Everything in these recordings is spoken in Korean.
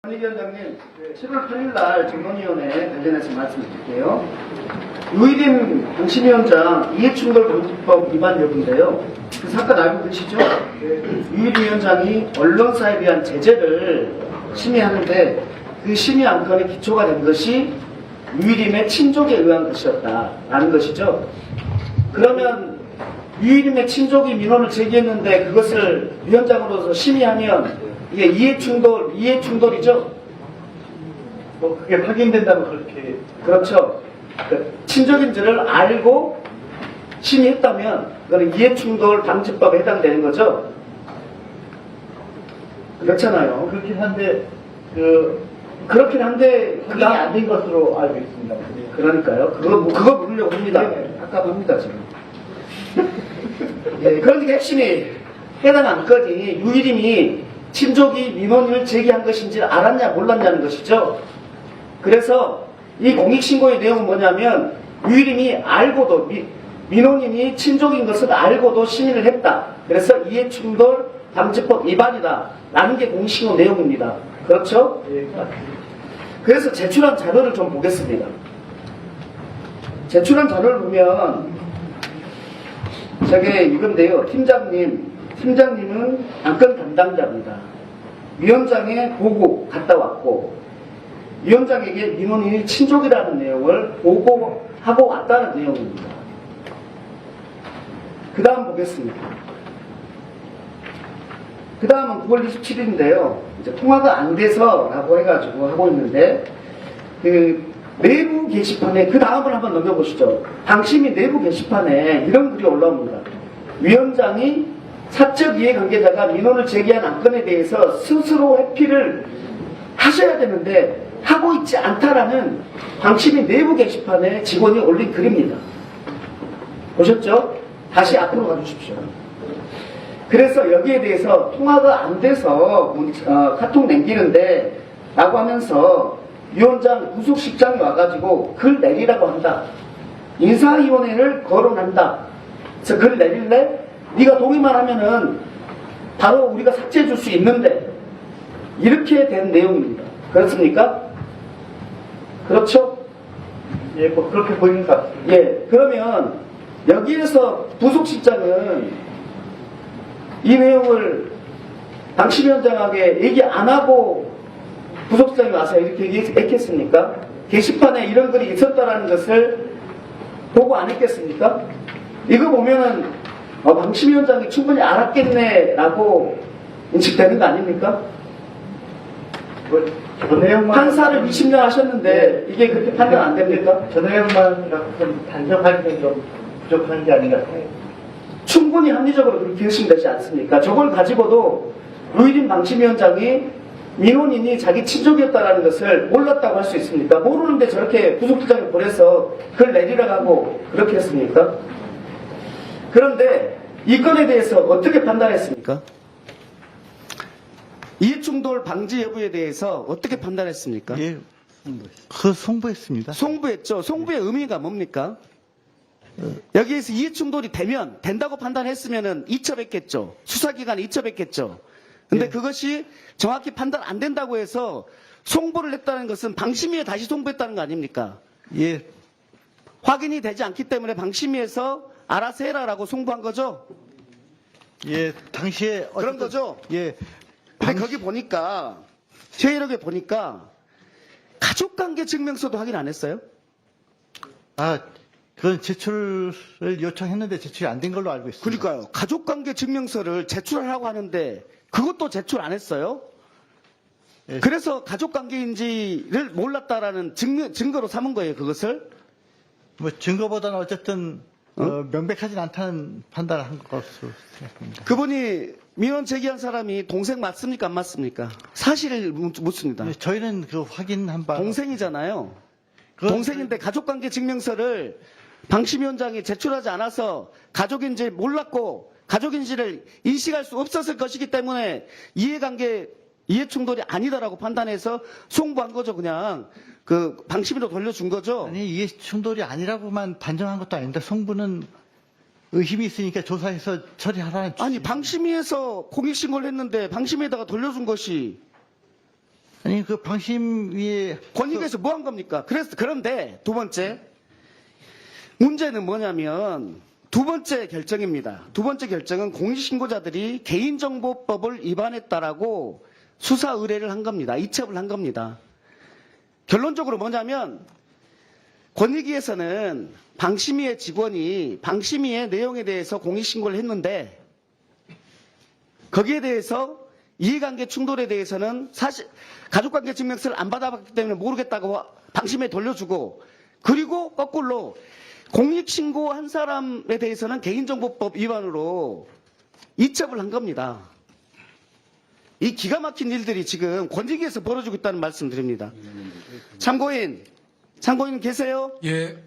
위원장님, 7월 8일 날 정론위원회 관련해서 말씀드릴게요. 유일임 방심위원장 이해충돌방지법 위반 여부인데요. 그 사건 알고 계시죠? 유일임 위원장이 언론사에 대한 제재를 심의하는데 그 심의 안건의 기초가 된 것이 유일임의 친족에 의한 것이었다라는 것이죠. 그러면 유일임의 친족이 민원을 제기했는데 그것을 위원장으로서 심의하면 이게 이해충돌이죠? 뭐 그게 확인된다면 그렇게. 그렇죠. 그 친족인지를 알고 심의했다면 그거는 이해충돌 방지법에 해당되는 거죠. 그렇잖아요. 그렇긴 한데 그렇긴 한데 확인이 안 된 것으로 알고 있습니다. 그러니까요. 그거 물으려고 합니다. 네. 답답합니다 지금. 예, 그러니까 핵심이 해당 안건이 유일임이 친족이 민원을 제기한 것인지 알았냐 몰랐냐는 것이죠. 그래서 이 공익신고의 내용은 뭐냐면 유일임이 알고도 민원인이 친족인 것을 알고도 심의를 했다. 그래서 이해충돌 방지법 위반이다 라는 게 공익신고 내용입니다. 그렇죠? 예, 그래서 제출한 자료를 좀 보겠습니다. 제출한 자료를 보면 저게 이건데요. 팀장님은 안건 담당자입니다. 위원장의 보고 갔다 왔고 위원장에게 민원인이 친족이라는 내용을 보고하고 왔다는 내용입니다. 그 다음 보겠습니다. 그 다음은 9월 27일인데요. 이제 통화가 안 돼서 라고 해가지고 하고 있는데 그 내부 게시판에 그 다음을 한번 넘겨보시죠. 방심위 내부 게시판에 이런 글이 올라옵니다. 위원장이 사적 이해관계자가 민원을 제기한 안건에 대해서 스스로 회피를 하셔야 되는데 하고 있지 않다라는 방심위 내부 게시판에 직원이 올린 글입니다. 보셨죠? 다시 앞으로 가주십시오. 그래서 여기에 대해서 통화가 안 돼서 카톡 남기는데 라고 하면서 위원장 부속실장이 와가지고 글 내리라고 한다. 인사위원회를 거론한다. 그래서 글 내릴래? 네가 동의만 하면은 바로 우리가 삭제해 줄 수 있는데 이렇게 된 내용입니다. 그렇습니까? 그렇죠? 예, 뭐 그렇게 보이는 것 같습니다. 예, 그러면 여기에서 부속실장은 이 내용을 방심위원장에게 얘기 안 하고 부속실장이 와서 이렇게 얘기했겠습니까? 게시판에 이런 글이 있었다라는 것을 보고 안 했겠습니까? 이거 보면은 방심위원장이 충분히 알았겠네라고 인식되는 거 아닙니까? 저 내용만 판사를 20년 하셨는데 이게 그렇게 판단 안 됩니까? 저 내용만 갖고선 단정하기는 좀 부족한 게 아닌가 생각해요. 충분히 합리적으로 그렇게 의심되지 않습니까? 저걸 가지고도 유일임 방심위원장이 민원인이 자기 친족이었다는 것을 몰랐다고 할 수 있습니까? 모르는데 저렇게 부속실장이 보내서 글 내리라고 하고 그렇게 했습니까? 그런데 이 건에 대해서 어떻게 판단했습니까? 이해충돌 방지 여부에 대해서 어떻게 판단했습니까? 예, 송부했습니다. 송부했죠. 송부의 의미가 뭡니까? 여기에서 이해충돌이 된다고 판단했으면은 이첩했겠죠. 수사기관에 이첩했겠죠. 근데 예. 그것이 정확히 판단 안 된다고 해서 송부를 했다는 것은 방심위에 다시 송부했다는 거 아닙니까? 예, 확인이 되지 않기 때문에 방심위에서 알아서 해라라고 송부한 거죠? 예, 당시에 그런 거죠? 예, 근데 거기 보니까 회의록에 보니까 가족관계 증명서도 확인 안 했어요? 그건 제출을 요청했는데 제출이 안 된 걸로 알고 있습니다. 그러니까요. 가족관계 증명서를 제출하라고 하는데 그것도 제출 안 했어요. 예. 그래서 가족관계인지를 몰랐다라는 증거로 삼은 거예요. 그것을. 뭐 증거보다는 어쨌든 명백하진 않다는 판단을 한 것으로 생각합니다. 그분이 민원 제기한 사람이 동생 맞습니까? 안 맞습니까? 사실을 묻습니다. 예, 저희는 그 확인한 바 동생이잖아요. 그건 동생인데 가족관계 증명서를 방심위원장이 제출하지 않아서 가족인지 몰랐고 가족인지를 인식할 수 없었을 것이기 때문에 이해충돌이 아니다라고 판단해서 송부한 거죠. 그냥 그 방심위로 돌려준 거죠. 아니 이해 충돌이 아니라고만 단정한 것도 아닌데 송부는 의심이 있으니까 조사해서 처리하라는 아니 방심위에서 공익신고를 했는데 방심위에다가 돌려준 것이 아니, 그 방심위에. 권익위에서 뭐 한 겁니까? 그런데 두 번째, 문제는 뭐냐면, 두 번째 결정입니다. 두 번째 결정은 공익신고자들이 개인정보법을 위반했다라고 수사 의뢰를 한 겁니다. 이첩을 한 겁니다. 결론적으로 뭐냐면, 권익위에서는 방심위의 직원이 방심위의 내용에 대해서 공익신고를 했는데, 거기에 대해서 이해관계 충돌에 대해서는 사실 가족관계 증명서를 안 받아봤기 때문에 모르겠다고 방심위에 돌려주고, 그리고 거꾸로 공익신고한 사람에 대해서는 개인정보법 위반으로 이첩을 한 겁니다. 이 기가 막힌 일들이 지금 권익위에서 벌어지고 있다는 말씀 드립니다. 참고인 계세요? 예,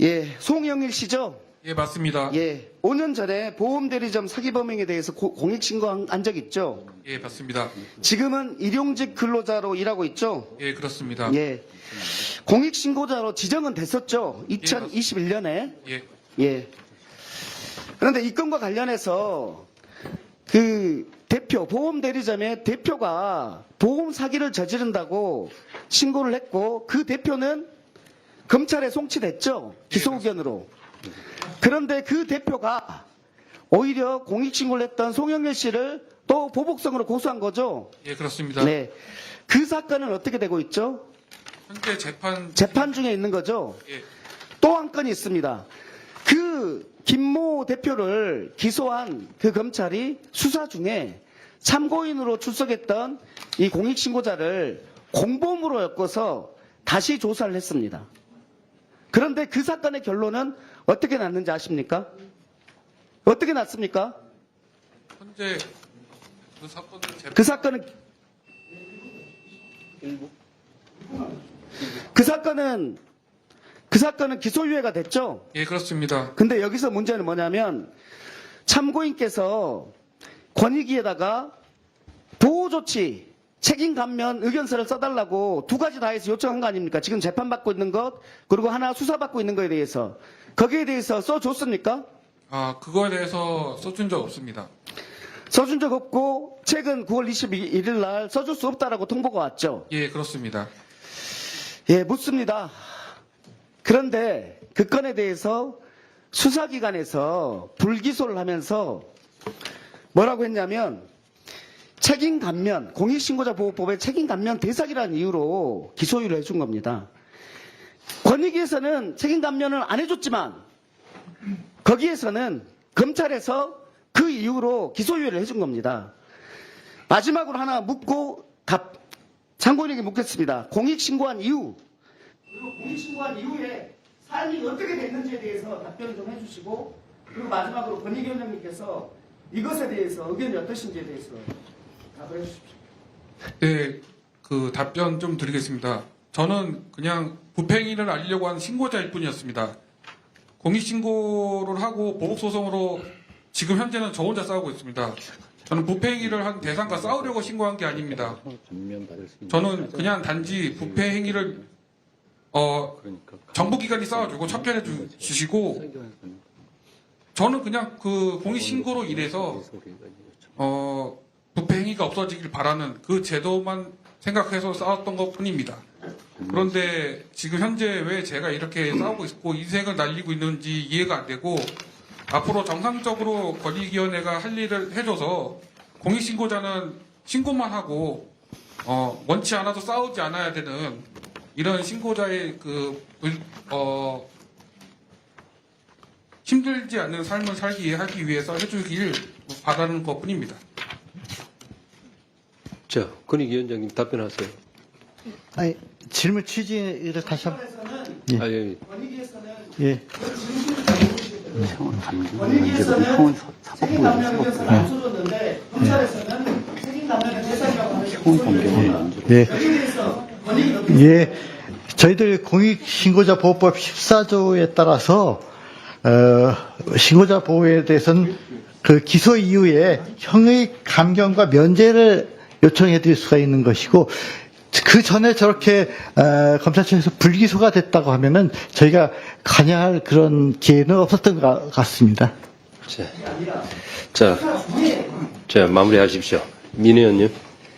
예, 송영일 씨죠? 예, 맞습니다. 예, 5년 전에 보험대리점 사기 범행에 대해서 공익신고한 적 있죠? 예, 맞습니다. 지금은 일용직 근로자로 일하고 있죠? 예, 그렇습니다. 예. 공익신고자로 지정은 됐었죠? 2021년에. 예, 예. 그런데 이 건과 관련해서 그 대표, 보험대리점의 대표가 보험 사기를 저지른다고 신고를 했고, 그 대표는 검찰에 송치됐죠? 기소 의견으로. 그런데 그 대표가 오히려 공익신고를 했던 송영길 씨를 또 보복성으로 고소한 거죠? 예, 그렇습니다. 네. 그 사건은 어떻게 되고 있죠? 현재 재판 중에 있는 거죠? 예, 또 한 건이 있습니다. 그 김모 대표를 기소한 그 검찰이 수사 중에 참고인으로 출석했던 이 공익신고자를 공범으로 엮어서 다시 조사를 했습니다. 그런데 그 사건의 결론은 어떻게 났는지 아십니까? 어떻게 났습니까? 현재 그 사건은 그 사건은 기소유예가 됐죠? 예, 그렇습니다. 근데 여기서 문제는 뭐냐면 참고인께서 권익위에다가 보호조치, 책임감면 의견서를 써달라고 두 가지 다 해서 요청한 거 아닙니까? 지금 재판받고 있는 것, 그리고 하나 수사받고 있는 거에 대해서. 거기에 대해서 써줬습니까? 그거에 대해서 써준 적 없습니다. 써준 적 없고 최근 9월 21일 날 써줄 수 없다라고 통보가 왔죠? 예, 그렇습니다. 예, 묻습니다. 그런데 그 건에 대해서 수사기관에서 불기소를 하면서 뭐라고 했냐면 책임감면, 공익신고자보호법의 책임감면 대상이라는 이유로 기소유예를 해준 겁니다. 권익위에서는 책임감면을 안 해줬지만 거기에서는 검찰에서 그 이유로 기소유예를 해준 겁니다. 마지막으로 하나 묻고 참고인에게 묻겠습니다. 공익신고한 이유, 그리고 공익신고한 이후에 사안이 어떻게 됐는지에 대해서 답변을 좀 해주시고, 그리고 마지막으로 권익위원장님께서 이것에 대해서 의견이 어떠신지에 대해서 답을 해주십시오. 네, 그 답변 좀 드리겠습니다. 저는 그냥 부패행위를 알리려고 한 신고자일 뿐이었습니다. 공익신고를 하고 보복소송으로 지금 현재는 저 혼자 싸우고 있습니다. 저는 부패행위를 한 대상과 싸우려고 신고한 게 아닙니다. 저는 그냥 단지 부패행위를 정부기관이 싸워주고 척결해 주시고, 저는 그냥 그 공익신고로 인해서 부패행위가 없어지길 바라는 그 제도만 생각해서 싸웠던 것 뿐입니다. 그런데 지금 현재 왜 제가 이렇게 싸우고 있고 인생을 날리고 있는지 이해가 안 되고, 앞으로 정상적으로 권익위원회가 할 일을 해줘서 공익신고자는 신고만 하고 원치 않아도 싸우지 않아야 되는 이런 신고자의 힘들지 않는 삶을 하기 위해서 해주길 바라는 것 뿐입니다. 자, 권익위원장님 답변하세요. 아니, 질문 취지를 다시 한번. 예. 예. 권익위에서는 예. 권익위에서는 책임감면 의견서를 안 써줬는데 검찰에서는 책임감면의 대상이라고 하는 예. 여기에 대해서 권익위 어떻게 예. 저희들 공익신고자 보호법 14조에 따라서 신고자 보호에 대해서는 그 기소 이후에 형의 감경과 면제를 요청해 드릴 수가 있는 것이고, 그 전에 저렇게 검찰청에서 불기소가 됐다고 하면은 저희가 관여할 그런 기회는 없었던 것 같습니다. 자, 마무리하십시오. 민 의원님.